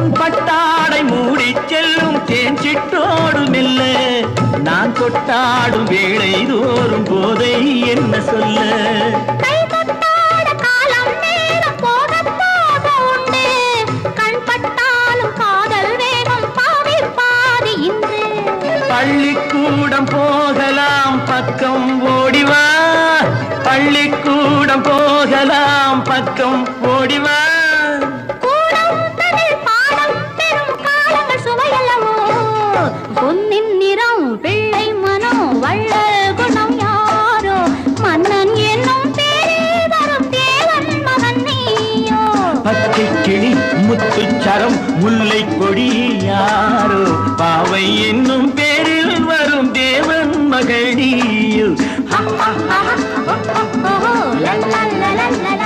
பொன்பட்டாடை மூடி செல்லும் தேன் சிட்டோடு மெல்ல நான் தொட்டாடும் வேளை தோறும் போதை என்ன சொல்ல பள்ளிக்கூடம் போகலாம் பக்கம் ஓடிவா பள்ளிக்கூடம் போகலாம் பக்கம் ஓடிவா பொன்னின் நிறம் பிள்ளை மனம் வள்ளல் குணம் யாரோ மன்னன் என்னும் பேரில் வரும் தேவன் மகன் நீயோ பச்சை கிளி முத்துச்சரம் முல்லை கொடி யாரோ பாவை என்னும் பேரில் வரும் தேவன் மகள் நீயோ லா லா லா லா லா